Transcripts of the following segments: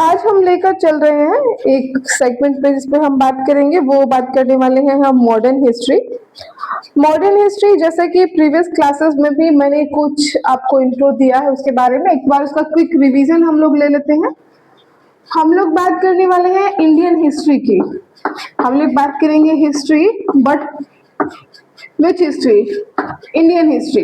आज हम लेकर चल रहे हैं एक सेगमेंट पे जिस पे हम बात करेंगे, वो बात करने वाले हैं हम मॉडर्न हिस्ट्री। मॉडर्न हिस्ट्री जैसे कि प्रीवियस क्लासेस में भी मैंने कुछ आपको इंट्रो दिया है उसके बारे में, एक बार उसका क्विक रिवीजन हम लोग ले लेते हैं। हम लोग बात करने वाले हैं इंडियन हिस्ट्री की। हम लोग बात करेंगे history, but which history? Indian history.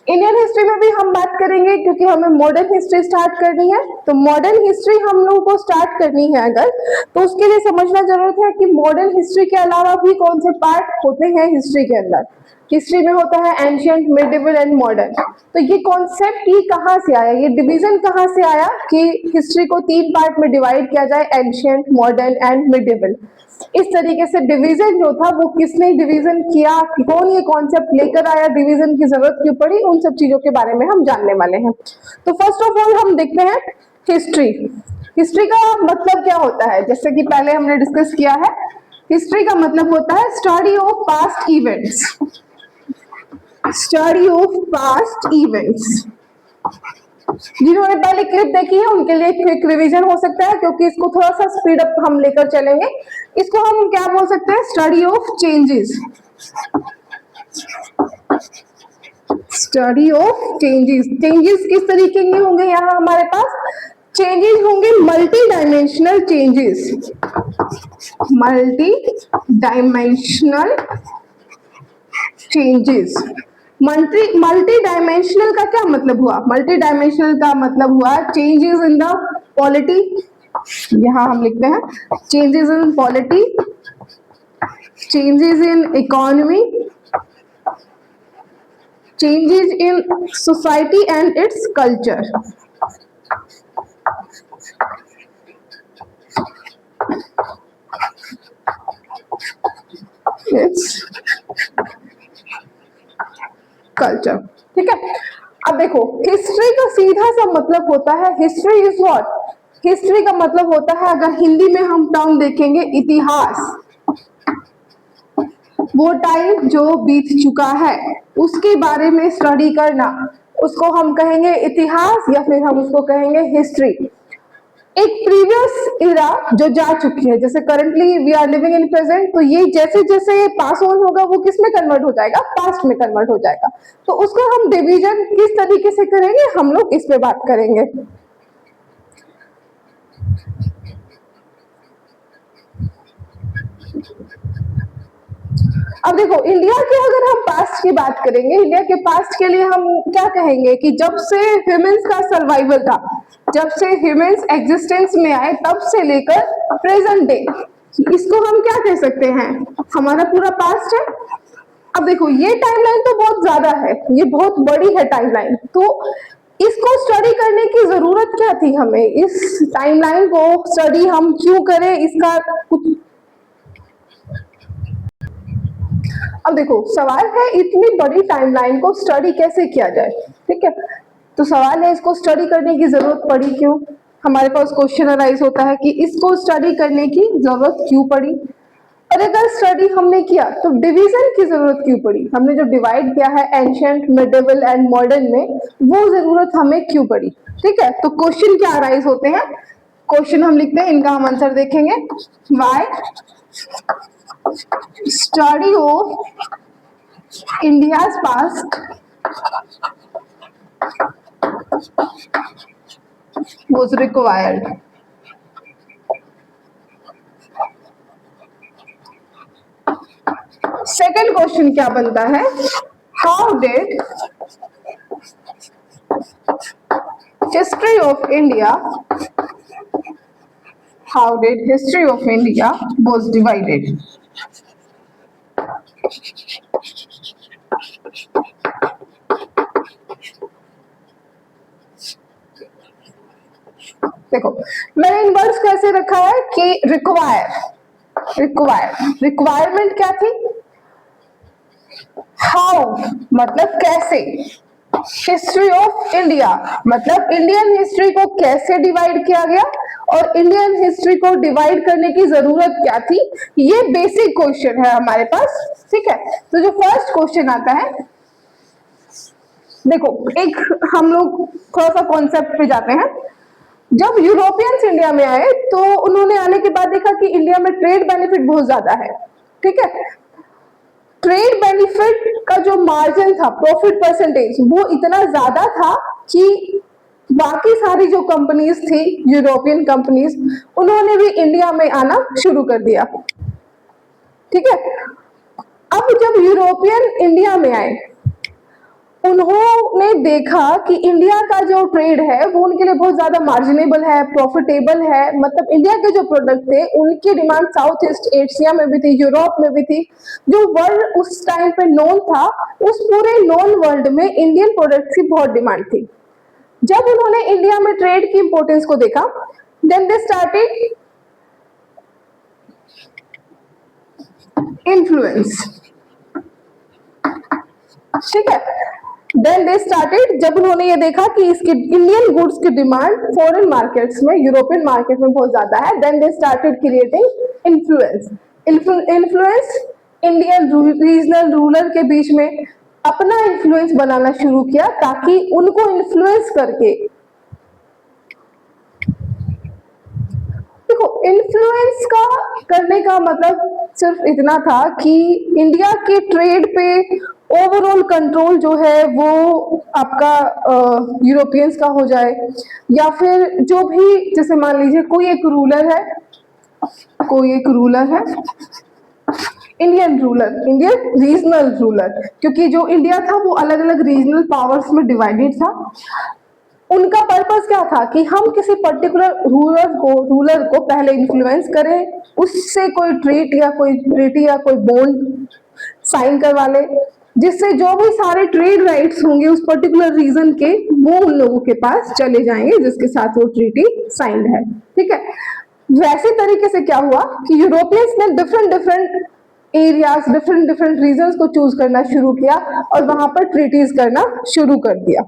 Indian history में भी हम बात करेंगे क्योंकि हमें मॉडर्न हिस्ट्री स्टार्ट करनी है। तो मॉडर्न हिस्ट्री हम लोगों को स्टार्ट करनी है अगर, तो उसके लिए समझना जरूरत है कि मॉडर्न हिस्ट्री के अलावा भी कौन से पार्ट होते हैं हिस्ट्री के अंदर। हिस्ट्री में होता है एंशियंट, मिडिवल एंड मॉडर्न। तो ये कॉन्सेप्ट ही कहाँ से आया, ये डिवीजन कहाँ से आया कि हिस्ट्री को 3 पार्ट में डिवाइड किया जाए, एंशियंट, मॉडर्न एंड मिडिवल। इस तरीके से डिवीजन जो था वो किसने डिवीजन किया, कौन ये कॉन्सेप्ट लेकर आया, डिवीजन की जरूरत क्यों पड़ी, उन सब चीजों के बारे में हम जानने वाले हैं। तो फर्स्ट ऑफ ऑल हम देखते हैं हिस्ट्री। हिस्ट्री का मतलब क्या होता है, जैसे कि पहले हमने डिस्कस किया है, हिस्ट्री का मतलब होता है study of past events. Study of past events. जिन्होंने पहले क्लिप देखी है उनके लिए क्विक रिवीजन हो सकता है, क्योंकि इसको थोड़ा सा स्पीड अप हम लेकर चलेंगे। इसको हम क्या बोल सकते हैं? Study of changes. Study of changes. Changes किस तरीके के होंगे यहाँ हमारे पास? चेंजेस होंगे multi dimensional changes. Multi dimensional changes. Multi dimensional का क्या मतलब हुआ? मल्टी डायमेंशनल का मतलब हुआ चेंजेस इन द पॉलिटी। यहां हम लिखते हैं changes in polity, changes in economy, changes in society and its culture. Its culture. ठीक है, अब देखो हिस्ट्री का सीधा सा मतलब होता है, हिस्ट्री इज व्हाट? हिस्ट्री का मतलब होता है, अगर हिंदी में हम टर्म देखेंगे, इतिहास। वो टाइम जो बीत चुका है उसके बारे में स्टडी करना, उसको हम कहेंगे इतिहास, या फिर हम उसको कहेंगे हिस्ट्री। एक प्रीवियस इरा जो जा चुकी है, जैसे currently we are living in present, तो ये जैसे जैसे पास ऑन होगा वो किस में कन्वर्ट हो जाएगा? पास्ट में कन्वर्ट हो जाएगा। तो उसको हम डिवीजन किस तरीके से करेंगे, हम लोग इस पे बात करेंगे। अब देखो इंडिया के अगर हम पास्ट की बात करेंगे, इंडिया के पास्ट के लिए हम क्या कहेंगे कि जब से ह्यूमंस का सर्वाइवल था, जब से ह्यूमंस एग्जिस्टेंस में आए तब से लेकर प्रेजेंट डे, इसको हम क्या कह सकते हैं? हमारा पूरा पास्ट है। अब देखो ये टाइमलाइन तो बहुत ज्यादा है, ये बहुत बड़ी है टाइमलाइन, तो इसको स्टडी करने की जरूरत क्या थी हमें? इस टाइमलाइन को स्टडी हम क्यों करें, इसका कुछ। अब देखो सवाल है इतनी बड़ी टाइमलाइन को स्टडी कैसे किया जाए। ठीक है, तो सवाल है इसको स्टडी करने की जरूरत पड़ी क्यों? हमारे पास क्वेश्चन अराइज होता है कि इसको स्टडी करने की जरूरत क्यों पड़ी, और अगर स्टडी हमने किया तो डिवीजन की जरूरत क्यों पड़ी? हमने जो डिवाइड किया है एंशिएंट, मिडिवल एंड मॉडर्न में, वो जरूरत हमें क्यों पड़ी? ठीक है, तो क्वेश्चन क्या अराइज होते हैं? क्वेश्चन हम लिखते हैं, इनका हम आंसर देखेंगे। Why study of India's past was required। Second question क्या बनता है? How did history of India, how did history of India was divided? देखो मैंने इन वर्ड्स को ऐसे रखा है कि रिक्वायरमेंट क्या थी? हाउ मतलब कैसे, हिस्ट्री ऑफ इंडिया मतलब इंडियन हिस्ट्री को कैसे डिवाइड किया गया, और इंडियन हिस्ट्री को डिवाइड करने की जरूरत क्या थी? ये बेसिक क्वेश्चन है हमारे पास। ठीक है, तो जो फर्स्ट क्वेश्चन आता है, देखो एक हम लोग थोड़ा सा कॉन्सेप्ट पे जाते हैं। जब यूरोपियंस इंडिया में आए तो उन्होंने आने के बाद देखा कि इंडिया में ट्रेड बेनिफिट बहुत ज्यादा है, ठीक है। ट्रेड बेनिफिट का जो मार्जिन था, प्रॉफिट परसेंटेज, वो इतना ज्यादा था कि बाकी सारी जो कंपनीज थी, यूरोपियन कंपनीज, उन्होंने भी इंडिया में आना शुरू कर दिया, ठीक है। अब जब यूरोपियन इंडिया में आए, उन्होंने देखा कि इंडिया का जो ट्रेड है वो उनके लिए बहुत ज्यादा मार्जिनेबल है, प्रॉफिटेबल है। मतलब इंडिया के जो प्रोडक्ट थे उनकी डिमांड साउथ ईस्ट एशिया में भी थी, यूरोप में भी थी। जो वर्ल्ड उस टाइम पे नोन था, उस पूरे नोन वर्ल्ड में इंडियन प्रोडक्ट की बहुत डिमांड थी। जब उन्होंने इंडिया में ट्रेड की इंपॉर्टेंस को देखा, देन दे स्टार्टेड इन्फ्लुएंस, ठीक है। देन दे स्टार्टेड, जब उन्होंने ये देखा कि इसकी इंडियन गुड्स की डिमांड फॉरेन मार्केट्स में, यूरोपियन मार्केट में बहुत ज्यादा है, then they started creating influence. Influence Indian regional ruler के बीच में अपना इन्फ्लुएंस बनाना शुरू किया, ताकि उनको इन्फ्लुएंस करके, देखो इन्फ्लुएंस का करने का मतलब सिर्फ इतना था कि इंडिया के ट्रेड पे ओवरऑल कंट्रोल जो है वो आपका यूरोपियंस का हो जाए, या फिर जो भी, जैसे मान लीजिए कोई एक रूलर है, Indian ruler, Indian regional ruler, क्योंकि जो इंडिया था वो अलग अलग रीजनल पावर्स में डिवाइडेड था। उनका पर्पस क्या था कि हम किसी पर्टिकुलर रूलर को पहले इन्फ्लुएंस करें, उससे कोई ट्रीटी या कोई बॉन्ड साइन करवा ले, जिससे जो भी सारे ट्रेड राइट्स होंगे उस पर्टिकुलर रीजन के, वो उन लोगों के पास चले जाएंगे जिसके साथ वो ट्रीटी साइंड है, ठीक है। वैसे तरीके से क्या हुआ कि यूरोपियंस ने different different areas, different different region को चूज करना शुरू किया और वहां पर ट्रीटीज करना शुरू कर दिया,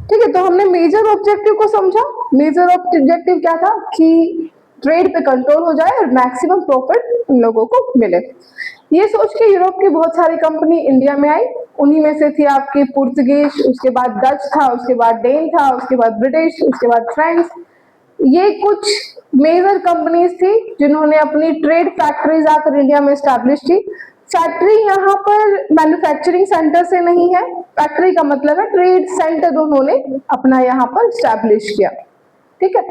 ठीक है। तो हमने मेजर ऑब्जेक्टिव को समझा। मेजर ऑब्जेक्टिव क्या था कि ट्रेड पे कंट्रोल हो जाए और मैक्सिमम प्रॉफिट उन लोगों को मिले। ये सोच के यूरोप की बहुत सारी कंपनी इंडिया में आई। उन्हीं में से थी आपकी पुर्तगीज, उसके बाद डच था, उसके बाद डेन था, उसके बाद ब्रिटिश, उसके बाद फ्रेंच। ये कुछ मेजर कंपनीज थी जिन्होंने अपनी ट्रेड फैक्ट्रीज आकर इंडिया में स्टैब्लिश की। फैक्ट्री यहाँ पर मैन्युफैक्चरिंग सेंटर से नहीं है, फैक्ट्री का मतलब है ट्रेड सेंटर उन्होंने अपना यहाँ पर स्टैब्लिश किया, ठीक है।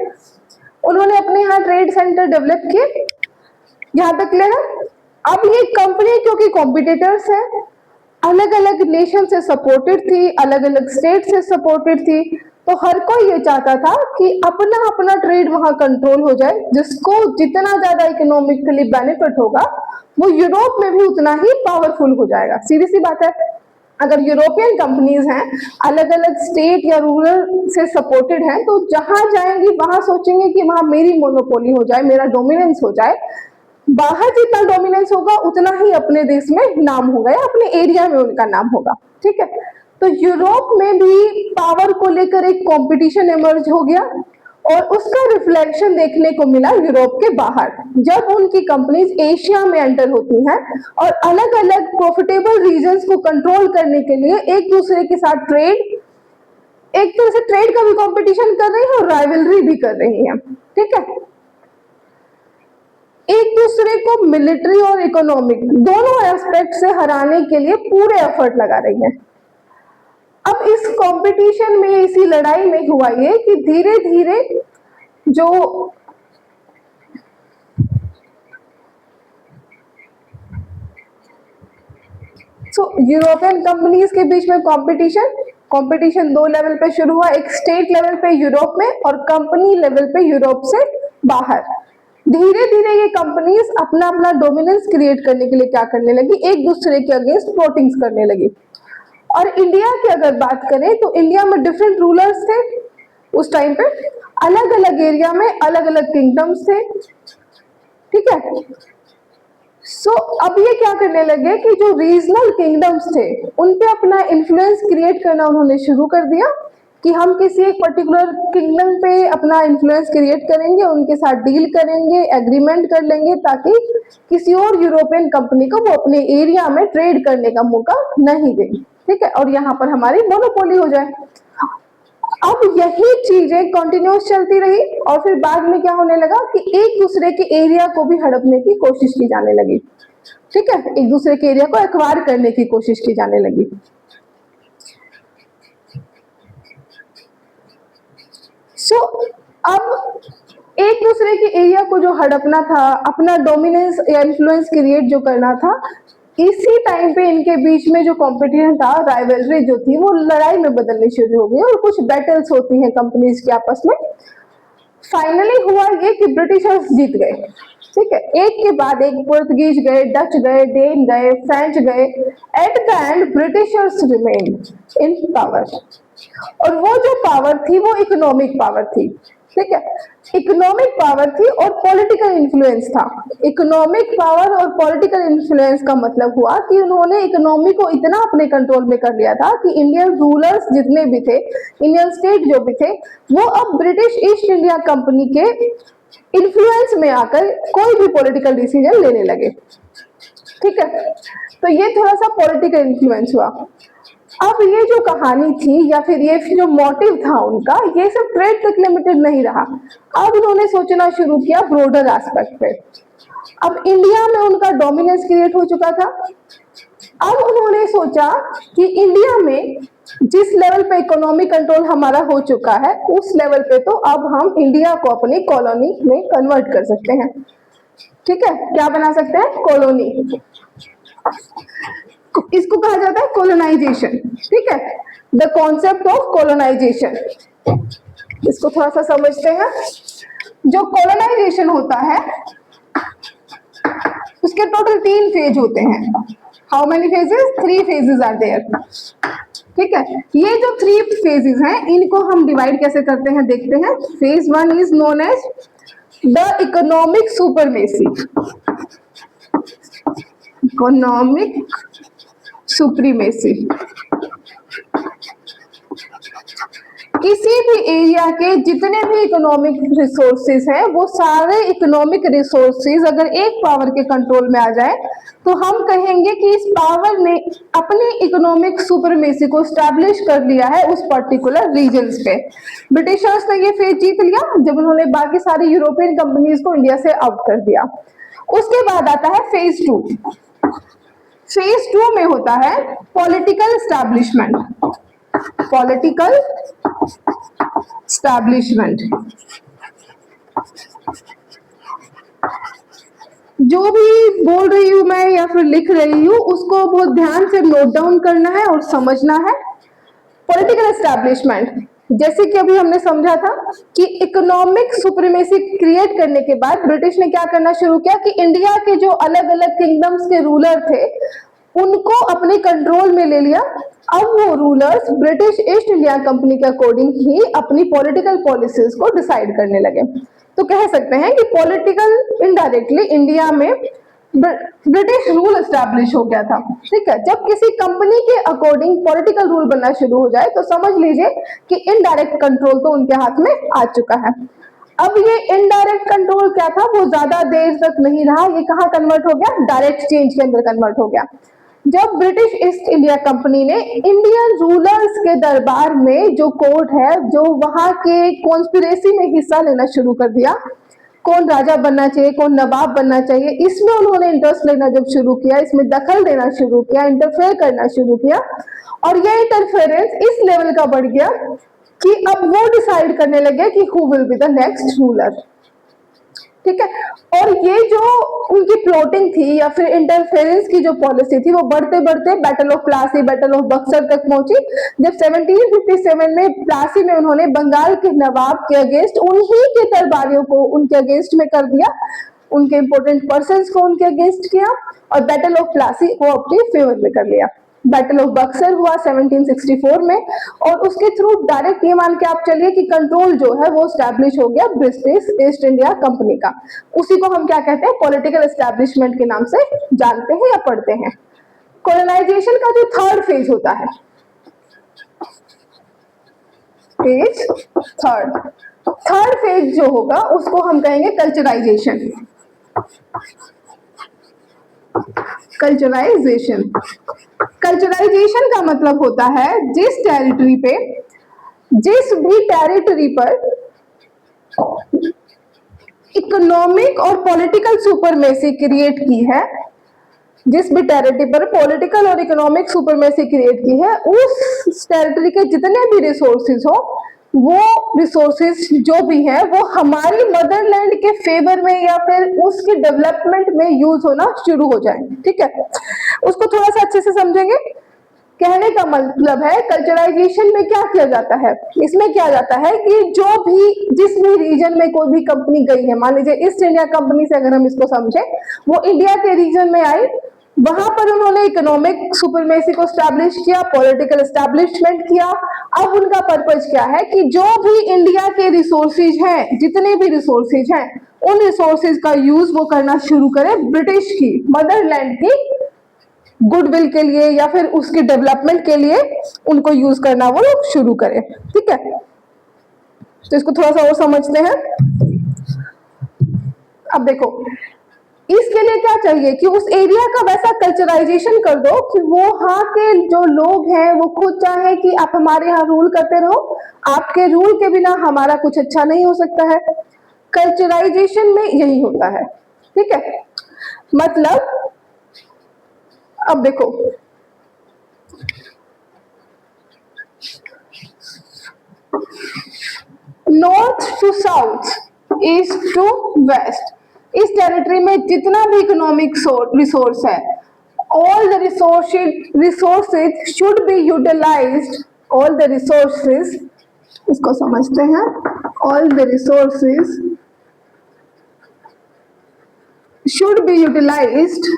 उन्होंने अपने यहाँ ट्रेड सेंटर डेवलप किए, यहाँ तक क्लियर है। अब ये कंपनी क्योंकि कॉम्पिटिटर्स है, अलग अलग नेशन से सपोर्टेड थी, अलग अलग स्टेट से सपोर्टेड थी, तो हर कोई ये चाहता था कि अपना अपना ट्रेड वहां कंट्रोल हो जाए, जिसको जितना ज्यादा इकोनॉमिकली बेनिफिट होगा वो यूरोप में भी उतना ही पावरफुल हो जाएगा। सीधी सी बात है, अगर यूरोपियन कंपनीज हैं, अलग अलग स्टेट या रूरल से सपोर्टेड हैं, तो जहां जाएंगी वहां सोचेंगे कि वहां मेरी मोनोपोली हो जाए, मेरा डोमिनेंस हो जाए। बाहर जितना डोमिनेंस होगा उतना ही अपने देश में नाम होगा या अपने एरिया में उनका नाम होगा, ठीक है। तो यूरोप में भी पावर को लेकर एक कंपटीशन इमर्ज हो गया और उसका रिफ्लेक्शन देखने को मिला यूरोप के बाहर, जब उनकी कंपनीज एशिया में एंटर होती हैं और अलग अलग प्रॉफिटेबल रीजन्स को कंट्रोल करने के लिए एक दूसरे के साथ एक तरह से ट्रेड का भी कंपटीशन कर रही है और राइवलरी भी कर रही है, ठीक है। एक दूसरे को मिलिट्री और इकोनॉमिक दोनों एस्पेक्ट से हराने के लिए पूरे एफर्ट लगा रही है। अब इस कंपटीशन में, इसी लड़ाई में हुआ ये कि धीरे धीरे जो यूरोपियन कंपनीज के बीच में कंपटीशन दो लेवल पे शुरू हुआ, एक स्टेट लेवल पे यूरोप में और कंपनी लेवल पे यूरोप से बाहर। धीरे धीरे ये कंपनीज अपना अपना डोमिनेंस क्रिएट करने के लिए क्या करने लगी, एक दूसरे के अगेंस्ट प्लॉटिंग्स करने लगी। और इंडिया की अगर बात करें तो इंडिया में डिफरेंट रूलर्स थे उस टाइम पे, अलग अलग एरिया में अलग अलग किंगडम्स थे, ठीक है। अब ये क्या करने लगे कि जो रीजनल किंगडम्स थे उन पे अपना इन्फ्लुएंस क्रिएट करना उन्होंने शुरू कर दिया कि हम किसी एक पर्टिकुलर किंगडम पे अपना इन्फ्लुएंस क्रिएट करेंगे, उनके साथ डील करेंगे, एग्रीमेंट कर लेंगे, ताकि किसी और यूरोपियन कंपनी को वो अपने एरिया में ट्रेड करने का मौका नहीं दे, ठीक है, और यहाँ पर हमारी मोनोपोली हो जाए। अब यही चीजें कंटिन्यूस चलती रही और फिर बाद में क्या होने लगा कि एक दूसरे के एरिया को भी हड़पने की कोशिश की जाने लगी। ठीक है, एक दूसरे के एरिया को एक्वायर करने की कोशिश की जाने लगी। सो अब एक दूसरे के एरिया को जो हड़पना था, अपना डोमिनेंस या इन्फ्लुएंस क्रिएट जो करना था, इसी टाइम पे इनके बीच में जो कंपटीशन था, राइवलरी जो थी, वो लड़ाई में बदलनी शुरू हो गई और कुछ बैटल्स होती हैं कंपनीज के आपस में। फाइनली हुआ ये कि ब्रिटिशर्स जीत गए। ठीक है, एक के बाद एक पुर्तगीज गए, डच गए, डेन गए, फ्रेंच गए। At the end Britishers remained in power, और वो जो पावर थी वो इकोनॉमिक पावर थी। ठीक है, इकोनॉमिक पावर थी और पॉलिटिकल इन्फ्लुएंस था। इकोनॉमिक पावर और पॉलिटिकल इन्फ्लुएंस का मतलब हुआ कि उन्होंने इकोनॉमी को इतना अपने कंट्रोल में कर लिया था कि इंडियन रूलर्स जितने भी थे, इंडियन स्टेट जो भी थे, वो अब ब्रिटिश ईस्ट इंडिया कंपनी के इन्फ्लुएंस में आकर कोई भी पॉलिटिकल डिसीजन लेने लगे। ठीक है, तो ये थोड़ा सा पॉलिटिकल इन्फ्लुएंस हुआ। अब ये जो कहानी थी या फिर ये जो मोटिव था उनका, ये सब ट्रेड तक लिमिटेड नहीं रहा। अब उन्होंने सोचना शुरू किया ब्रॉडर एस्पेक्ट पे। अब इंडिया में उनका डोमिनेंस क्रिएट हो चुका था। अब उन्होंने सोचा कि इंडिया में जिस लेवल पे इकोनॉमिक कंट्रोल हमारा हो चुका है, उस लेवल पे तो अब हम इंडिया को अपनी कॉलोनी में कन्वर्ट कर सकते हैं। ठीक है, क्या बना सकते हैं? कॉलोनी। इसको कहा जाता है कोलोनाइजेशन। ठीक है, द कॉन्सेप्ट ऑफ कोलोनाइजेशन। इसको थोड़ा सा समझते हैं। जो कोलोनाइजेशन होता है उसके टोटल 3 फेज होते हैं। How many phases? 3 phases are there. ठीक है, ये जो 3 फेजेस हैं इनको हम डिवाइड कैसे करते हैं देखते हैं। Phase 1 is known as the economic supremacy. Economic supremacy. किसी भी एरिया के जितने भी इकोनॉमिक रिसोर्सेज हैं, वो सारे इकोनॉमिक रिसोर्सेज अगर एक पावर के कंट्रोल में आ जाए तो हम कहेंगे कि इस पावर ने अपनी इकोनॉमिक सुपरमेसी को स्टैब्लिश कर लिया है उस पर्टिकुलर रीजन्स पे। ब्रिटिशर्स ने ये फेज जीत लिया जब उन्होंने बाकी सारी यूरोपियन कंपनीज को इंडिया से आउट कर दिया। उसके बाद आता है फेज 2। फेज 2 में होता है पॉलिटिकल स्टैब्लिशमेंट। Political establishment. जो भी बोल रही हूं मैं या फिर लिख रही हूं उसको बहुत ध्यान से नोट डाउन करना है और समझना है। पॉलिटिकल स्टैब्लिशमेंट, जैसे कि अभी हमने समझा था कि इकोनॉमिक सुप्रीमेसी क्रिएट करने के बाद ब्रिटिश ने क्या करना शुरू किया कि इंडिया के जो अलग अलग किंगडम्स के रूलर थे उनको अपने कंट्रोल में ले लिया। अब वो rulers British east India company के अकॉर्डिंग ही अपनी पॉलिटिकल पॉलिसीज को डिसाइड करने लगे। तो कह सकते हैं कि पॉलिटिकल इनडायरेक्टली इंडिया में ब्रिटिश रूल एस्टैब्लिश हो गया था। ठीक है, जब किसी कंपनी के अकॉर्डिंग पॉलिटिकल रूल बनना शुरू हो जाए तो समझ लीजिए कि इनडायरेक्ट कंट्रोल तो उनके हाथ में आ चुका है। अब ये इनडायरेक्ट कंट्रोल क्या था, वो ज्यादा देर तक नहीं रहा। ये कहाँ कन्वर्ट हो गया? डायरेक्ट चेंज के अंदर कन्वर्ट हो गया। जब ब्रिटिश ईस्ट इंडिया कंपनी ने इंडियन रूलर्स के दरबार में जो कोर्ट है, जो वहां के कॉन्स्पिरेसी में हिस्सा लेना शुरू कर दिया, कौन राजा बनना चाहिए, कौन नवाब बनना चाहिए, इसमें उन्होंने इंटरेस्ट लेना जब शुरू किया, इसमें दखल देना शुरू किया, इंटरफेयर करना शुरू किया, और ये इंटरफेरेंस इस लेवल का बढ़ गया कि अब वो डिसाइड करने लगे कि who will be the next ruler. ठीक है, और ये जो उनकी प्लॉटिंग थी या फिर इंटरफेरेंस की जो पॉलिसी थी वो बढ़ते बढ़ते battle of Plassey, battle of Buxar तक पहुंची। जब 1757 में प्लासी में उन्होंने बंगाल के नवाब के अगेंस्ट उन्हीं के दरबारियों को उनके अगेंस्ट में कर दिया, उनके इंपोर्टेंट पर्संस को उनके अगेंस्ट किया और बैटल ऑफ प्लासी को अपने फेवर में कर लिया। बैटल ऑफ बक्सर हुआ 1764 में और उसके थ्रू डायरेक्ट ये मान के आप चलिए कि कंट्रोल जो है वो स्टैब्लिश हो गया ब्रिटिश ईस्ट इंडिया कंपनी का। उसी को हम क्या कहते हैं? पॉलिटिकल एस्टैब्लिशमेंट के नाम से जानते हैं या पढ़ते हैं। कॉलोनाइजेशन का जो थर्ड फेज होता है, फेज थर्ड फेज जो होगा उसको हम कहेंगे कल्चराइजेशन। कल्चराइजेशन का मतलब होता है जिस टेरिटरी पे जिस भी टेरिटरी पर इकोनॉमिक और पॉलिटिकल सुपरमेसी क्रिएट की है, जिस भी टेरिटरी पर पॉलिटिकल और इकोनॉमिक सुपरमेसी क्रिएट की है, उस टेरिटरी के जितने भी रिसोर्सेज हो, वो रिसोर्सेज जो भी है वो हमारी मदरलैंड के फेवर में या फिर उसके डेवलपमेंट में यूज होना शुरू हो जाए। ठीक है, उसको थोड़ा सा अच्छे से समझेंगे। कहने का मतलब है कल्चराइजेशन में क्या किया जाता है, इसमें क्या जाता है कि जो भी जिस भी रीजन में कोई भी कंपनी गई है, मान लीजिए ईस्ट इंडिया कंपनी से अगर हम इसको समझे, वो इंडिया के रीजन में आई, वहां पर उन्होंने इकोनॉमिक सुपरमेसी को स्टैब्लिश किया, पॉलिटिकल एस्टैब्लिशमेंट किया। अब उनका पर्पज क्या है कि जो भी इंडिया के रिसोर्सेज हैं, जितने भी रिसोर्सेज हैं, उन रिसोर्सेज का यूज वो करना शुरू करे ब्रिटिश की मदरलैंड की गुडविल के लिए या फिर उसके डेवलपमेंट के लिए उनको यूज करना वो लोग शुरू करें। ठीक है, तो इसको थोड़ा सा और समझते हैं। अब देखो, इसके लिए क्या चाहिए कि उस एरिया का वैसा कल्चराइजेशन कर दो कि वो वहां के जो लोग हैं वो खुद चाहे कि आप हमारे यहाँ रूल करते रहो, आपके रूल के बिना हमारा कुछ अच्छा नहीं हो सकता है। कल्चराइजेशन में यही होता है। ठीक है, मतलब अब देखो, north to south, east to west, इस टेरिटरी में जितना भी इकोनॉमिक रिसोर्स है, all the resources should be utilized, all the resources, इसको समझते हैं, all the resources should be utilized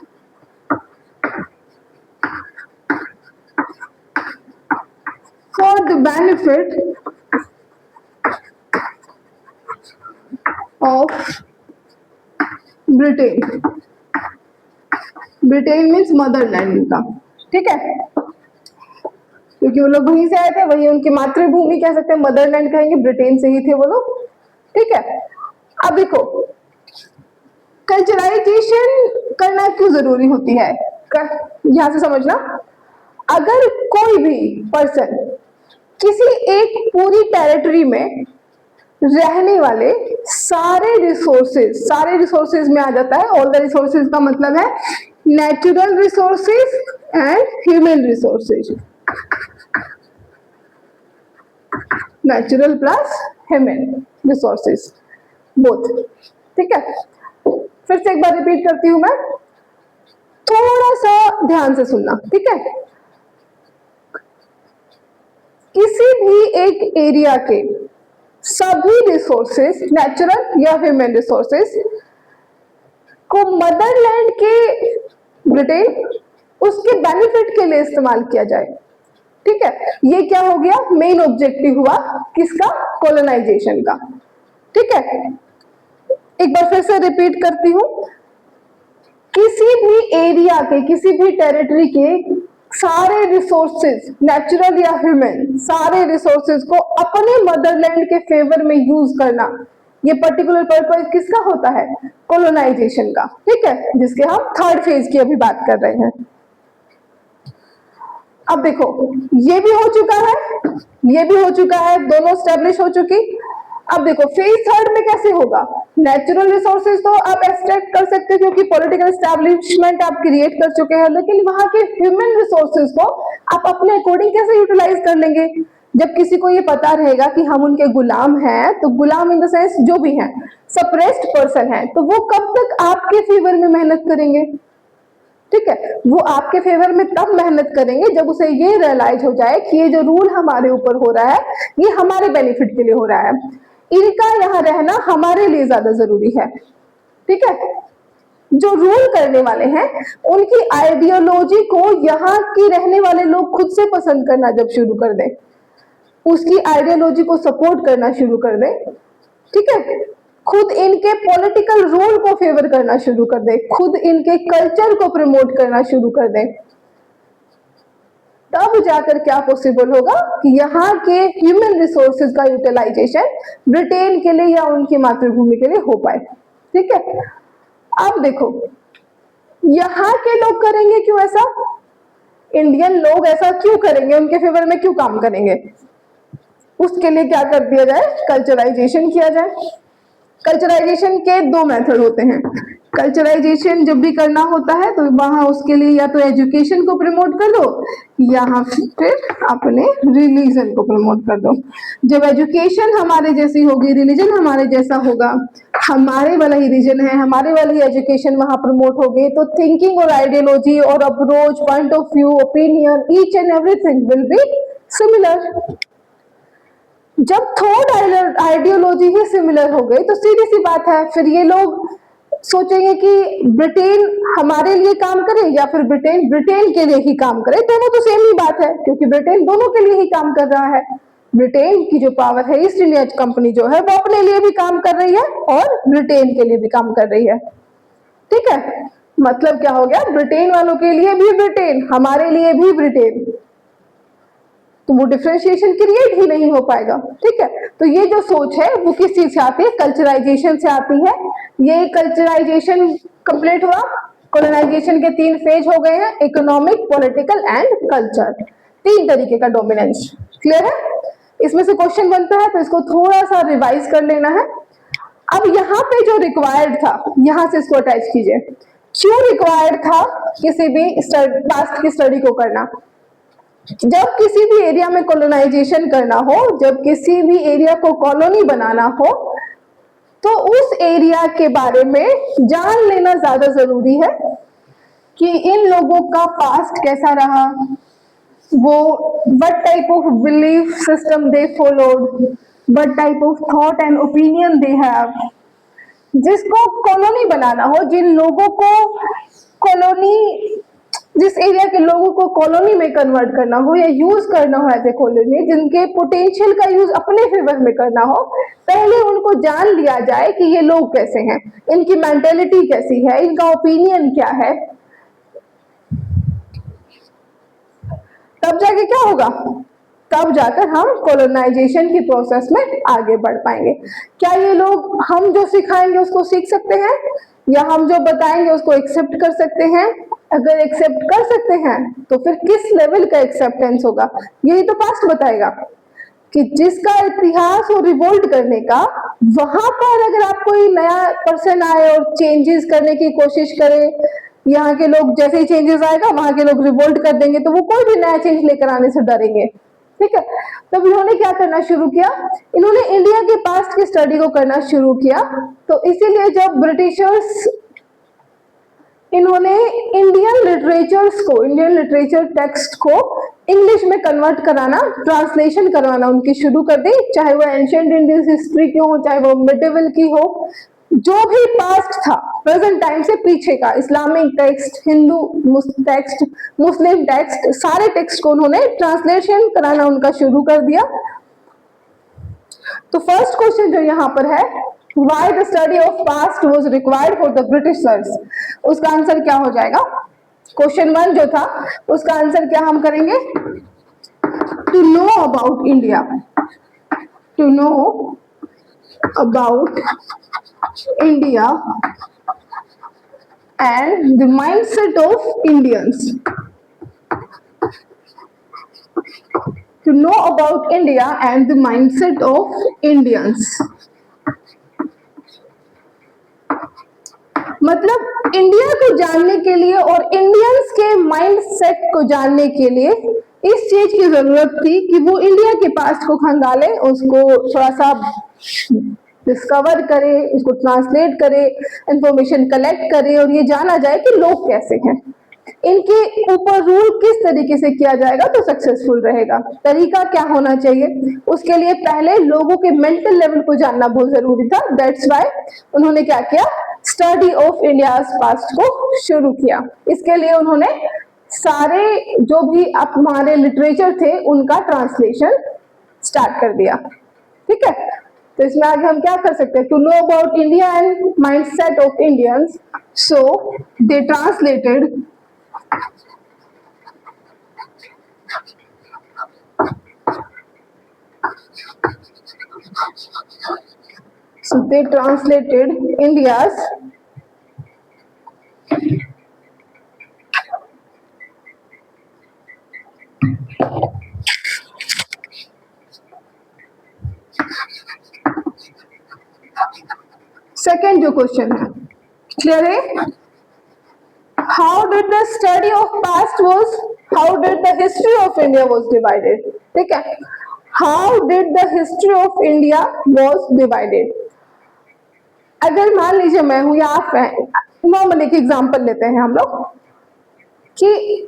for the benefit of Britain. Britain means motherland का। ठीक है, क्योंकि वो लोग वहीं से आए थे, वही उनकी मातृभूमि कह सकते हैं, मदरलैंड कहेंगे, ब्रिटेन से ही थे वो लोग। ठीक है, अब देखो कल्चराइजेशन करना क्यों जरूरी होती है, यहां से समझना। अगर कोई भी पर्सन किसी एक पूरी टेरिटरी में रहने वाले सारे रिसोर्सेज में आ जाता है। ऑल द रिसोर्सेज का मतलब है natural resources and human resources, natural plus human resources both. ठीक है, फिर से एक बार रिपीट करती हूं मैं, थोड़ा सा ध्यान से सुनना। ठीक है, किसी भी एक एरिया के सभी रिसोर्सेज, नेचुरल या ह्यूमन रिसोर्सेज को मदरलैंड के ब्रिटेन उसके बेनिफिट के लिए इस्तेमाल किया जाए। ठीक है, ये क्या हो गया, मेन ऑब्जेक्टिव हुआ किसका, कॉलोनाइजेशन का। ठीक है, एक बार फिर से रिपीट करती हूं, किसी भी एरिया के, किसी भी टेरिटरी के सारे रिसोर्सेज, नेचुरल या ह्यूमन, सारे रिसोर्सेज को अपने मदरलैंड के फेवर में यूज करना, ये पर्टिकुलर पर्पज किसका होता है, कॉलोनाइजेशन का। ठीक है, जिसके हम थर्ड फेज की अभी बात कर रहे हैं। अब देखो, ये भी हो चुका है, ये भी हो चुका है, दोनों स्टैब्लिश हो चुकी। अब देखो फेज थर्ड में कैसे होगा, नेचुरल रिसोर्सेज तो आप एक्सट्रैक्ट कर सकते हो क्योंकि पॉलिटिकल एस्टैब्लिशमेंट आप क्रिएट कर चुके हैं, लेकिन वहां के ह्यूमन रिसोर्सेज को आप अपने अकॉर्डिंग कैसे यूटिलाइज कर लेंगे, जब किसी को ये पता रहेगा कि हम उनके गुलाम हैं, तो गुलाम इन द सेंस जो भी हैं, सप्रेस्ड पर्सन है, तो वो कब तक आपके फेवर में मेहनत करेंगे। ठीक है, वो आपके फेवर में तब मेहनत करेंगे जब उसे ये रियलाइज हो जाए कि ये जो रूल हमारे ऊपर हो रहा है ये हमारे बेनिफिट के लिए हो रहा है, इनका यहाँ रहना हमारे लिए ज्यादा जरूरी है। ठीक है, जो रूल करने वाले हैं उनकी आइडियोलॉजी को यहाँ की रहने वाले लोग खुद से पसंद करना जब शुरू कर दें, उसकी आइडियोलॉजी को सपोर्ट करना शुरू कर दें, ठीक है, खुद इनके पॉलिटिकल रूल को फेवर करना शुरू कर दे, खुद इनके कल्चर को प्रमोट करना शुरू कर दे, तब जाकर क्या पॉसिबल होगा कि यहाँ के ह्यूमन रिसोर्सेज का यूटिलाइजेशन ब्रिटेन के लिए या उनकी मातृभूमि के लिए हो पाए। ठीक है, अब देखो यहाँ के लोग करेंगे क्यों ऐसा, इंडियन लोग ऐसा क्यों करेंगे, उनके फेवर में क्यों काम करेंगे, उसके लिए क्या कर दिया जाए, कल्चराइजेशन किया जाए। कल्चराइजेशन के दो मेथड होते हैं। कल्चराइजेशन जब भी करना होता है तो वहां उसके लिए या तो एजुकेशन को प्रमोट कर दो या फिर अपने रिलीजन को प्रमोट कर दो। जब एजुकेशन हमारे जैसी होगी, रिलीजन हमारे जैसा होगा, हमारे वाला ही रीजन है, हमारे वाली एजुकेशन वहां प्रमोट होगी, तो थिंकिंग और आइडियोलॉजी और approach, point of view, opinion, each and everything will be similar. जब थॉट आइडियोलॉजी ही सिमिलर हो गई तो सीधी सी बात है, फिर ये लोग सोचेंगे कि ब्रिटेन हमारे लिए काम करे या फिर ब्रिटेन ब्रिटेन के लिए ही काम करे। दोनों तो सेम ही बात है, क्योंकि ब्रिटेन दोनों के लिए ही काम कर रहा है। ब्रिटेन की जो पावर है, ईस्ट इंडिया कंपनी जो है, वो अपने लिए भी काम कर रही है और ब्रिटेन के लिए भी काम कर रही है। ठीक है, मतलब क्या हो गया, ब्रिटेन वालों के लिए भी ब्रिटेन, हमारे लिए भी ब्रिटेन, तो वो डिफरेंशिएशन क्रिएट ही नहीं हो पाएगा। ठीक है, तो ये जो सोच है वो किस चीज से आती है, कल्चराइजेशन से आती है। ये कल्चराइजेशन कंप्लीट हुआ, कॉलोनाइजेशन के 3 फेज हो गए हैं, इकोनॉमिक, पॉलिटिकल एंड कल्चर, 3 तरीके का डोमिनेंस। क्लियर है? इसमें से क्वेश्चन बनता है तो इसको थोड़ा सा रिवाइज कर लेना है। अब यहाँ पे जो रिक्वायर्ड था, यहां से इसको अटैच कीजिए। क्यों रिक्वायर्ड था किसी भी पास्ट की स्टडी को करना? जब किसी भी एरिया में कॉलोनाइजेशन करना हो, जब किसी भी एरिया को कॉलोनी बनाना हो, तो उस एरिया के बारे में जान लेना ज्यादा जरूरी है कि इन लोगों का पास्ट कैसा रहा, वो what type of belief system they followed, what type of thought and opinion they have। जिसको कॉलोनी बनाना हो, जिन लोगों को कॉलोनी, जिस एरिया के लोगों को कॉलोनी में कन्वर्ट करना हो या यूज करना हो एज ए कॉलोनी, जिनके पोटेंशियल का यूज अपने फेवर में करना हो, पहले उनको जान लिया जाए कि ये लोग कैसे हैं, इनकी मेंटेलिटी कैसी है, इनका ओपिनियन क्या है, तब जाके क्या होगा, तब जाकर हम कॉलोनाइजेशन की प्रोसेस में आगे बढ़ पाएंगे। क्या ये लोग हम जो सिखाएंगे उसको सीख सकते हैं, या हम जो बताएंगे उसको एक्सेप्ट कर सकते हैं? अगर एक्सेप्ट कर सकते हैं तो फिर किस लेवल का एक्सेप्टेंस होगा, यही तो पास्ट बताएगा। कि जिसका इतिहास हो रिवोल्ट करने का, वहां पर अगर आप कोई नया पर्सन आए और चेंजेस करने की कोशिश करे, यहाँ के लोग जैसे ही चेंजेस आएगा वहां के लोग रिवोल्ट कर देंगे, तो वो कोई भी नया चेंज लेकर आने से डरेंगे। ठीक है, तब इन्होंने क्या करना शुरू किया, इन्होंने इंडिया के पास्ट की स्टडी को करना शुरू किया। तो इसीलिए जब ब्रिटिशर्स, इन्होंने इंडियन लिटरेचर्स को, इंडियन लिटरेचर टेक्स्ट को इंग्लिश में कन्वर्ट कराना, ट्रांसलेशन करवाना उनकी शुरू कर दी, चाहे वो एंशिएंट इंडियन हिस्ट्री की हो, चाहे वो मिडिवल की हो, जो भी पास्ट था प्रेजेंट टाइम से पीछे का, इस्लामिक टेक्स्ट, हिंदू टेक्स्ट, मुस्लिम टेक्स्ट, सारे टेक्स्ट को उन्होंने ट्रांसलेशन कराना उनका शुरू कर दिया। तो फर्स्ट क्वेश्चन जो यहाँ पर है, why the study of past was required for the Britishers, उसका आंसर क्या हो जाएगा? क्वेश्चन 1 जो था उसका आंसर क्या हम करेंगे, to know about India, to know about India and the mindset of Indians, to know about India and the mindset of Indians। मतलब इंडिया को जानने के लिए और इंडियंस के माइंडसेट को जानने के लिए इस चीज की जरूरत थी कि वो इंडिया के पास्ट को खंगाले, उसको थोड़ा सा डिस्कवर करे, उसको ट्रांसलेट करे, इंफॉर्मेशन कलेक्ट करे और ये जाना जाए कि लोग कैसे हैं, इनके ऊपर रूल किस तरीके से किया जाएगा तो सक्सेसफुल रहेगा, तरीका क्या होना चाहिए। उसके लिए पहले लोगों के मेंटल लेवल को जानना बहुत जरूरी था। दैट्स व्हाई उन्होंने क्या किया, स्टडी ऑफ इंडियाज पास्ट को शुरू किया। इसके लिए उन्होंने सारे जो भी हमारे लिटरेचर थे उनका ट्रांसलेशन स्टार्ट कर दिया। ठीक है, तो इसमें आगे हम क्या कर सकते हैं, to know about India and mindset of Indians, so they translated India's second जो क्वेश्चन है, क्लियर है? How did the study of past was, how did the history of India was divided, ठीक है? How did the history of India was divided. अगर मान लीजिए मैं हूं या आप हैं, नॉर्मल एक एग्जाम्पल लेते हैं हम लोग कि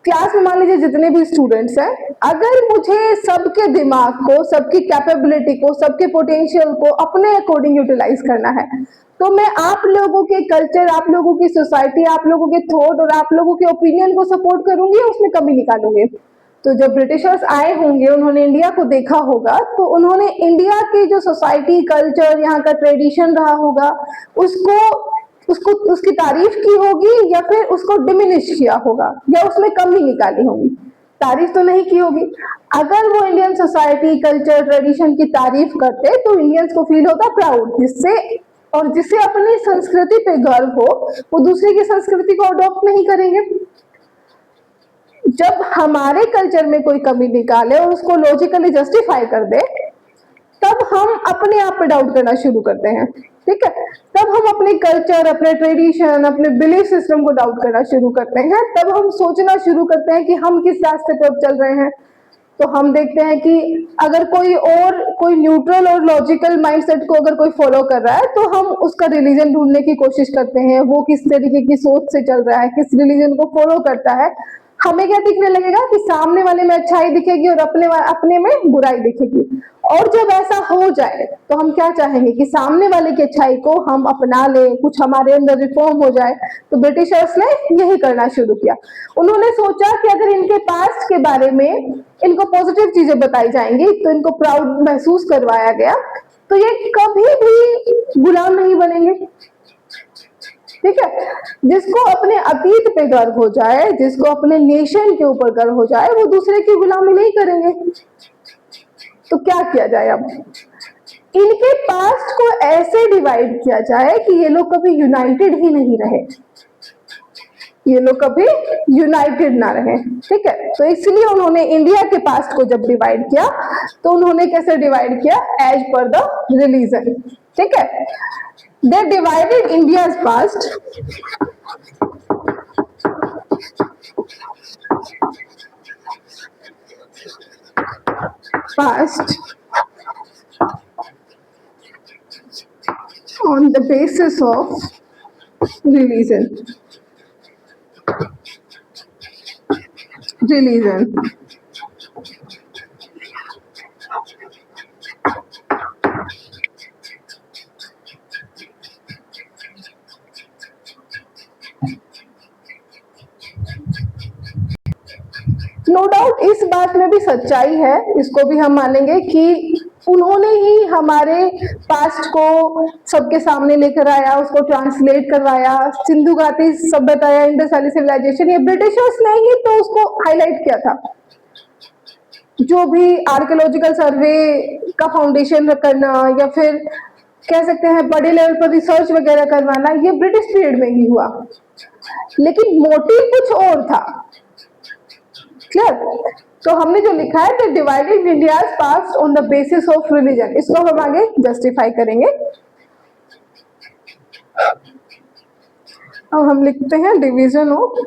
क्लास में मान लीजिए जितने भी स्टूडेंट्स हैं, अगर मुझे सबके दिमाग को, सबकी कैपेबिलिटी को, सबके पोटेंशियल को अपने अकॉर्डिंग यूटिलाइज करना है, तो मैं आप लोगों के कल्चर, आप लोगों की सोसाइटी, आप लोगों के थॉट और आप लोगों के ओपिनियन को सपोर्ट करूंगी या उसमें कमी निकालूंगी? तो जब ब्रिटिशर्स आए होंगे, उन्होंने इंडिया को देखा होगा, तो उन्होंने इंडिया की जो सोसाइटी, कल्चर, यहाँ का ट्रेडिशन रहा होगा, उसको उसकी तारीफ की होगी या फिर उसको डिमिनिश किया होगा या उसमें कमी निकाली होगी? तारीफ तो नहीं की होगी। अगर वो इंडियन सोसाइटी, कल्चर, ट्रेडिशन की तारीफ करते तो इंडियंस को फील होता प्राउड, जिससे अपनी संस्कृति पे गर्व हो, वो दूसरे की संस्कृति को अडॉप्ट नहीं करेंगे। जब हमारे कल्चर में कोई कमी निकाले और उसको लॉजिकली जस्टिफाई कर दे, तब हम अपने आप पे डाउट करना शुरू करते हैं, ठीक है? तब हम अपने कल्चर, अपने ट्रेडिशन, अपने बिलीफ सिस्टम को डाउट करना शुरू करते हैं। तब हम सोचना शुरू करते हैं कि हम किस रास्ते पर चल रहे हैं। तो हम देखते हैं कि अगर कोई न्यूट्रल और लॉजिकल माइंडसेट को अगर कोई फॉलो कर रहा है, तो हम उसका रिलीजन ढूंढने की कोशिश करते हैं, वो किस तरीके की सोच से चल रहा है, किस रिलीजन को फॉलो करता है। हमें क्या दिखने लगेगा कि सामने वाले में अच्छाई दिखेगी और अपने में बुराई दिखेगी। और जब ऐसा हो जाए तो हम क्या चाहेंगे कि सामने वाले की अच्छाई को हम अपना लें, कुछ हमारे अंदर रिफॉर्म हो जाए। तो ब्रिटिशर्स ने यही करना शुरू किया। उन्होंने सोचा कि अगर इनके पास्ट के बारे में इनको पॉजिटिव चीजें बताई जाएंगी, तो इनको प्राउड महसूस करवाया गया, तो ये कभी भी गुलाम नहीं बनेंगे, ठीक है? जिसको अपने अतीत पे गर्व हो जाए, जिसको अपने नेशन के ऊपर गर्व हो जाए, वो दूसरे की गुलामी नहीं करेंगे। तो क्या किया जाए? अब इनके पास्ट को ऐसे डिवाइड किया जाए कि ये लोग कभी यूनाइटेड ही नहीं रहे, ये लोग कभी यूनाइटेड ना रहे, ठीक है? तो इसलिए उन्होंने इंडिया के पास्ट को जब डिवाइड किया, तो उन्होंने कैसे डिवाइड किया? एज पर द रिलीजन, ठीक है? They divided India's past on the basis of religion. No doubt इस बात में भी सच्चाई है, इसको भी हम मानेंगे कि उन्होंने ही हमारे पास्ट को सबके सामने लेकर आया, उसको ट्रांसलेट करवाया, सिंधु घाटी सभ्यता या इंडस वैली सिविलाइजेशन, ये ब्रिटिशर्स ने ही तो उसको हाईलाइट किया था। जो भी आर्कियोलॉजिकल सर्वे का फाउंडेशन करना या फिर कह सकते हैं बड़े लेवल पर रिसर्च वगैरह करवाना, ये ब्रिटिश पीरियड में ही हुआ, लेकिन मोटिव कुछ और था। क्लियर? तो हमने जो लिखा है कि divided India's past on the basis of religion, इसको हम आगे जस्टिफाई करेंगे। अब हम लिखते हैं डिवीजन ऑफ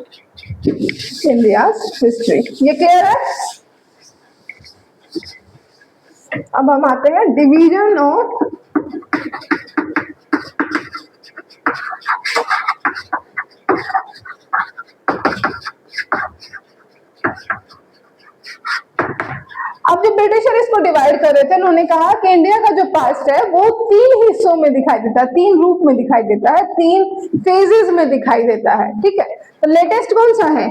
इंडियाज हिस्ट्री। ये क्लियर है? अब हम आते हैं डिवीजन ऑफ अब जब ब्रिटिशर इसको डिवाइड कर रहे थे, उन्होंने कहा कि इंडिया का जो पास्ट है वो 3 हिस्सों में दिखाई देता है, 3 रूप में दिखाई देता है, 3 फेजेस में दिखाई देता है, ठीक है? तो लेटेस्ट कौन सा है?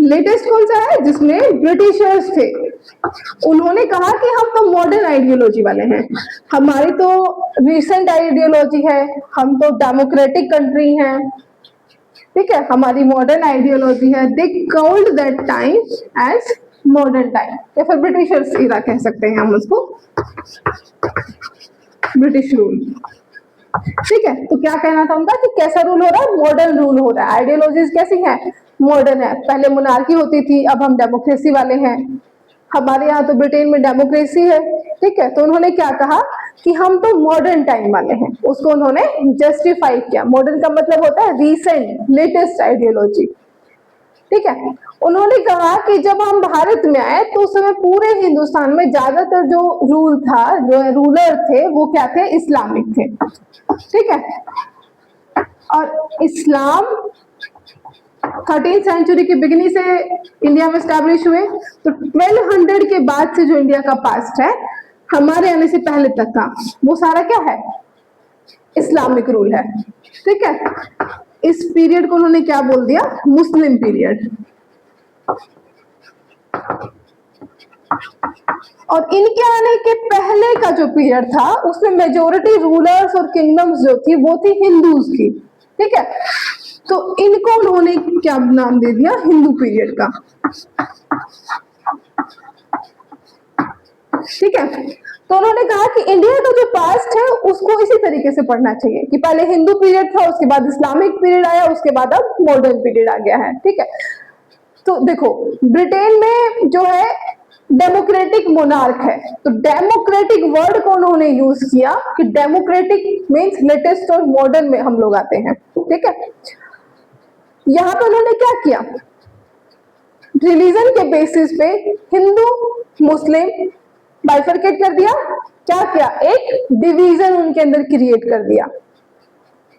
लेटेस्ट कौन सा है? जिसमें ब्रिटिशर्स थे, उन्होंने कहा कि हम तो मॉडर्न आइडियोलॉजी वाले हैं, हमारी तो रिसेंट आइडियोलॉजी है, हम तो डेमोक्रेटिक कंट्री हैं, ठीक है? हमारी मॉडर्न आइडियोलॉजी है। They called that time as modern time, या फिर ब्रिटिशर्स इरा कह सकते हैं हम उसको, ब्रिटिश रूल, ठीक है? तो क्या कहना था उनका कि कैसा रूल हो रहा है? मॉडर्न रूल हो रहा है। आइडियोलॉजीज कैसी हैं? मॉडर्न है। पहले मोनार्की होती थी, अब हम डेमोक्रेसी वाले हैं। हमारे यहाँ तो ब्रिटेन में डेमोक्रेसी है, ठीक है। तो उन्होंने क्या कहा कि हम तो मॉडर्न टाइम वाले हैं, उसको उन्होंने जस्टिफाई किया। मॉडर्न का मतलब होता है रीसेंट, लेटेस्ट आइडियोलॉजी, ठीक है। उन्होंने कहा कि जब हम भारत में आए तो उस समय पूरे हिंदुस्तान में ज्यादातर जो रूल था, जो रूलर थे, वो क्या थे, इस्लामिक थे, ठीक है। और इस्लाम 13th सेंचुरी की बिगिनिंग से इंडिया में स्टैब्लिश हुए, तो 1200 के बाद से जो इंडिया का पास्ट है, हमारे आने से पहले तक का, वो सारा क्या है, इस्लामिक रूल है, ठीक है। इस पीरियड को उन्होंने क्या बोल दिया, मुस्लिम पीरियड। और इनके आने के पहले का जो पीरियड था, उसमें मेजोरिटी रूलर्स और किंगडम्स जो थी वो थी हिंदूज की, ठीक है। तो इनको उन्होंने क्या नाम दे दिया, हिंदू पीरियड का, ठीक है। तो उन्होंने कहा कि इंडिया का जो पास्ट है उसको इसी तरीके से पढ़ना चाहिए कि पहले हिंदू पीरियड था, उसके बाद इस्लामिक पीरियड आया, उसके बाद अब मॉडर्न पीरियड आ गया है, ठीक है। तो देखो, ब्रिटेन में जो है डेमोक्रेटिक मोनार्क है, तो डेमोक्रेटिक वर्ड को उन्होंने यूज किया कि डेमोक्रेटिक मींस लेटेस्ट और मॉडर्न में हम लोग आते हैं, ठीक है। यहां पर उन्होंने क्या किया, रिलीजन के बेसिस पे हिंदू मुस्लिम बाइफरकेट कर दिया, क्या किया, एक डिवीजन उनके अंदर क्रिएट कर दिया,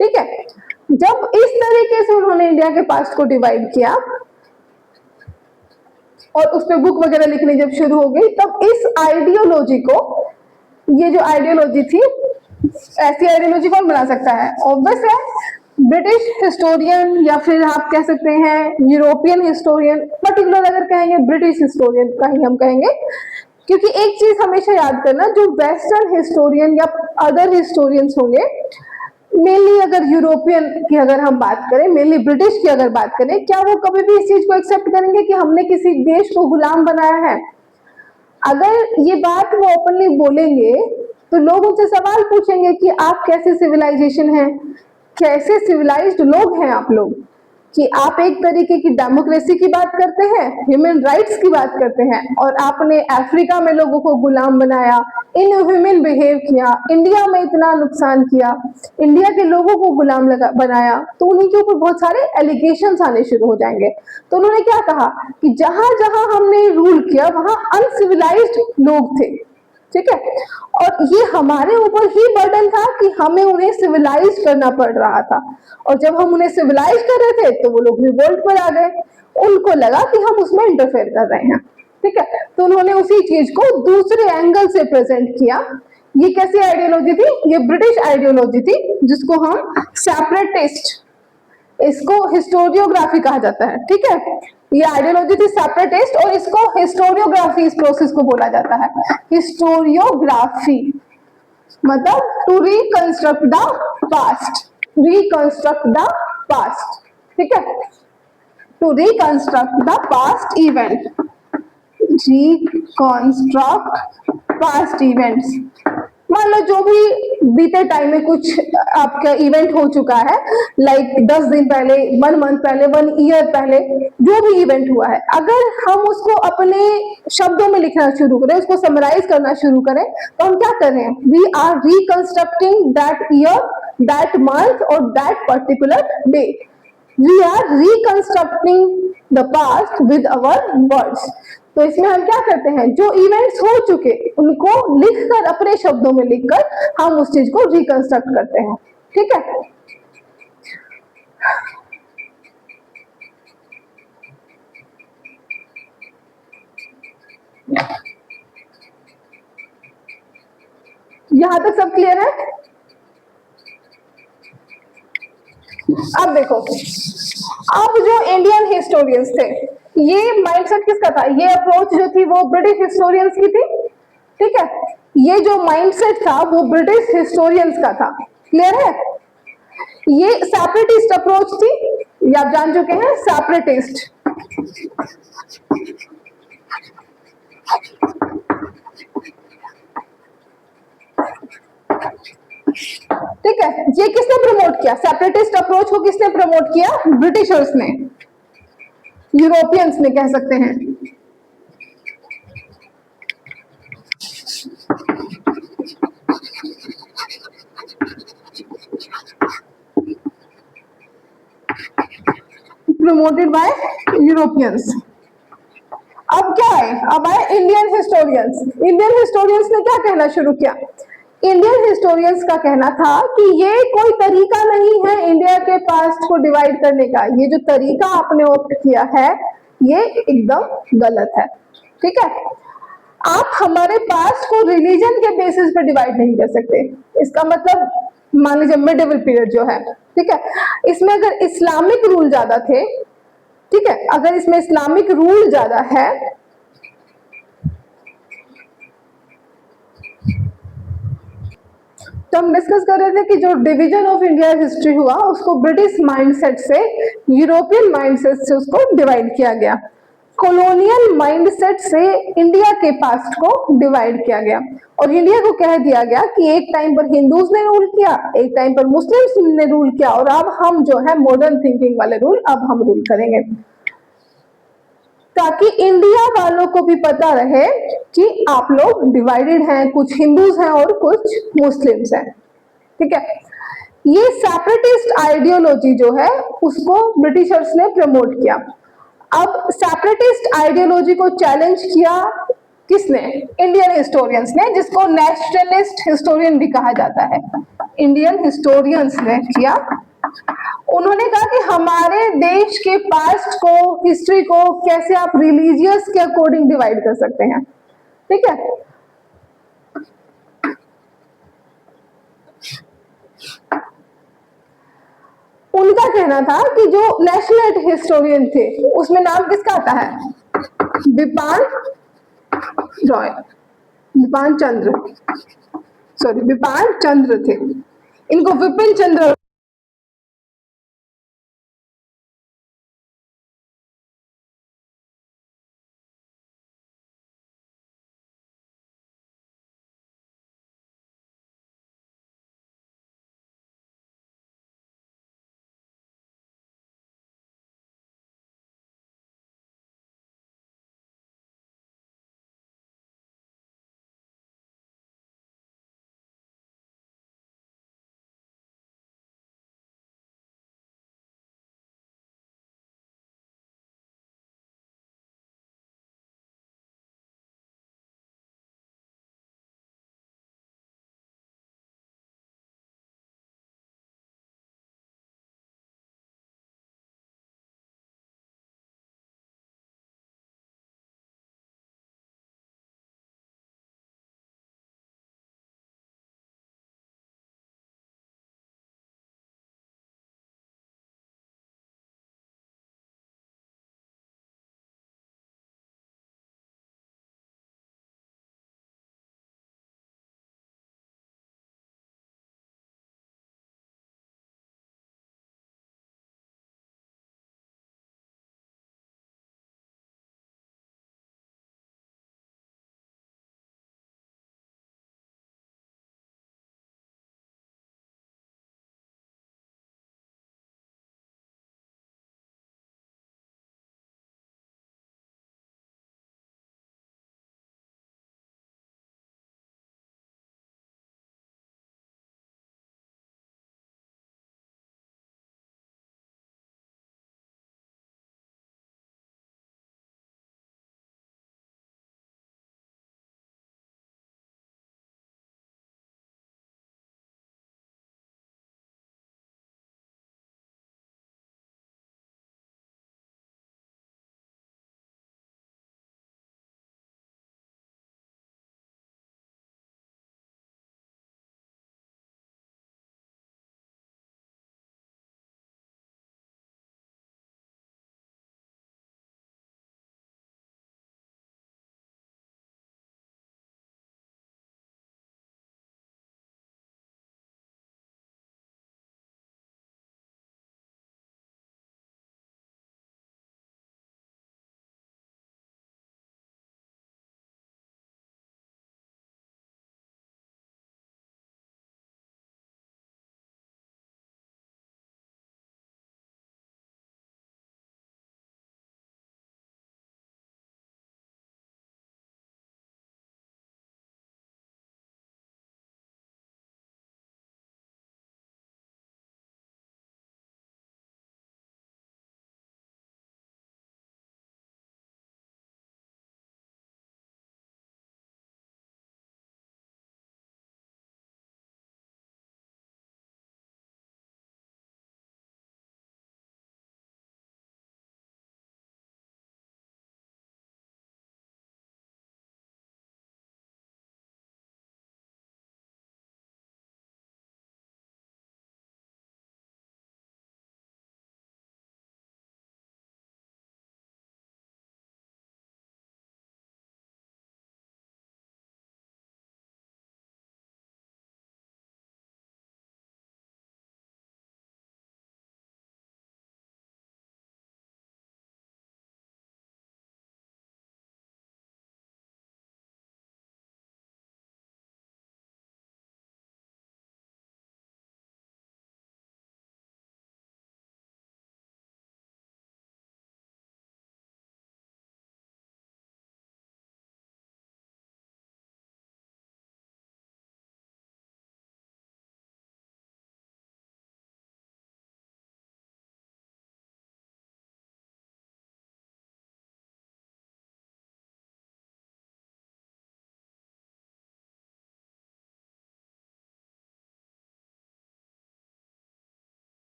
ठीक है। जब इस तरीके से उन्होंने इंडिया के पास्ट को डिवाइड किया और उस पर बुक वगैरह लिखनी जब शुरू हो गई, तब इस आइडियोलॉजी को, ये जो आइडियोलॉजी थी, ऐसी आइडियोलॉजी कौन बना सकता है, ऑब्वियस है ब्रिटिश हिस्टोरियन, या फिर आप कह सकते हैं यूरोपियन हिस्टोरियन, पर्टिकुलर अगर कहेंगे ब्रिटिश हिस्टोरियन का ही हम कहेंगे, क्योंकि एक चीज हमेशा याद करना, जो वेस्टर्न हिस्टोरियन या अदर हिस्टोरियंस होंगे, मेनली अगर यूरोपियन की अगर हम बात करें, मेनली ब्रिटिश की अगर बात करें, क्या वो कभी भी इस चीज को एक्सेप्ट करेंगे कि हमने किसी देश को गुलाम बनाया है? अगर ये बात वो ओपनली बोलेंगे तो लोग उनसे सवाल पूछेंगे कि आप कैसे सिविलाइजेशन है, कैसे सिविलाइज्ड लोग हैं आप लोग, कि आप एक तरीके की डेमोक्रेसी की बात करते हैं, ह्यूमन राइट्स की बात करते हैं, और आपने अफ्रीका में लोगों को गुलाम बनाया, इनह्यूमन बिहेव किया, इंडिया में इतना नुकसान किया, इंडिया के लोगों को गुलाम बनाया, तो उन्हीं के ऊपर बहुत सारे एलिगेशंस आने शुरू हो जाएंगे। तो उन्होंने क्या कहा कि जहां जहां हमने रूल किया वहां अनसिविलाइज्ड लोग थे, ठीक है। और ये हमारे ऊपर ही बर्डन था कि हमें उन्हें सिविलाइज करना पड़ रहा था, और जब हम उन्हें सिविलाइज कर रहे थे तो वो लोग रिवोल्ट पर आ गए, उनको लगा कि हम उसमें इंटरफेयर कर रहे हैं, ठीक है। तो उन्होंने उसी चीज को दूसरे एंगल से प्रेजेंट किया। ये कैसी आइडियोलॉजी थी, ये ब्रिटिश आइडियोलॉजी थी, जिसको हम सेपरेटिस्ट, इसको हिस्टोरियोग्राफी कहा जाता है, ठीक है। ये आइडियोलॉजी थी सेपरेटिस्ट, और इसको हिस्टोरियोग्राफी, इस प्रोसेस को बोला जाता है हिस्टोरियोग्राफी, मतलब to reconstruct the past, reconstruct the past, ठीक है, to reconstruct the past event, reconstruct past events. मान लो जो भी बीते टाइम में कुछ आपका इवेंट हो चुका है, लाइक 10 दिन पहले, 1 मंथ पहले, 1 ईयर पहले, जो भी इवेंट हुआ है, अगर हम उसको अपने शब्दों में लिखना शुरू करें, उसको समराइज करना शुरू करें, तो हम क्या कर रहे हैं, we are reconstructing that year, that month और that particular day, we are reconstructing the past with our words. तो इसमें हम क्या करते हैं, जो इवेंट्स हो चुके उनको लिखकर, अपने शब्दों में लिखकर हम उस चीज को रिकंस्ट्रक्ट करते हैं, ठीक है। यहां तक सब क्लियर है? अब देखो, अब जो इंडियन हिस्टोरियंस थे, ये माइंडसेट किसका था, ये अप्रोच जो थी वो ब्रिटिश हिस्टोरियंस की थी, ठीक है। ये जो माइंडसेट था वो ब्रिटिश हिस्टोरियंस का था, क्लियर है। ये सेपरेटिस्ट अप्रोच थी, ये आप जान चुके हैं, सेपरेटिस्ट, ठीक है। ये किसने प्रमोट किया, सेपरेटिस्ट अप्रोच को किसने प्रमोट किया, ब्रिटिशर्स ने, यूरोपियंस ने कह सकते हैं। Promoted by Europeans. अब क्या है, अब आए इंडियन हिस्टोरियंस। इंडियन हिस्टोरियंस ने क्या कहना शुरू किया? इंडियन हिस्टोरियंस का कहना था कि ये कोई तरीका नहीं है इंडिया के पास्ट को डिवाइड करने का, ये जो तरीका आपने ऑप्ट किया है ये एकदम गलत है। ठीक है, आप हमारे पास्ट को रिलीजन के बेसिस पे डिवाइड नहीं कर सकते। इसका मतलब मान लीजिए मिडिवल पीरियड जो है, ठीक है, इसमें अगर इस्लामिक रूल ज्यादा थे, ठीक है, अगर इसमें इस्लामिक रूल ज्यादा है तो हम डिस्कस कर रहे थे कि जो डिवीजन ऑफ इंडिया हिस्ट्री हुआ उसको ब्रिटिश माइंडसेट से यूरोपियन माइंडसेट से उसको डिवाइड किया गया। कॉलोनियल माइंडसेट से इंडिया के पास्ट को डिवाइड किया गया और इंडिया को कह दिया गया कि एक टाइम पर हिंदूज ने रूल किया, एक टाइम पर मुस्लिम्स ने रूल किया और अब हम जो है मॉडर्न थिंकिंग वाले रूल अब हम रूल करेंगे, ताकि इंडिया वालों को भी पता रहे कि आप लोग डिवाइडेड हैं, कुछ हिंदूज हैं और कुछ मुस्लिम्स हैं। ठीक है, ये सेपरेटिस्ट आइडियोलॉजी जो है उसको ब्रिटिशर्स ने प्रमोट किया। अब सेपरेटिस्ट आइडियोलॉजी को चैलेंज किया किसने? इंडियन हिस्टोरियंस ने, जिसको नेशनलिस्ट हिस्टोरियन भी कहा जाता है। इंडियन हिस्टोरियंस ने किया, उन्होंने कहा कि हमारे देश के पास्ट को, हिस्ट्री को कैसे आप रिलीजियस के अकॉर्डिंग डिवाइड कर सकते हैं। ठीक है, उनका कहना था कि जो नेशनल हिस्टोरियन थे उसमें नाम किसका आता है? बिपान रॉय, बिपान चंद्र, सॉरी बिपान चंद्र थे, इनको विपिन चंद्र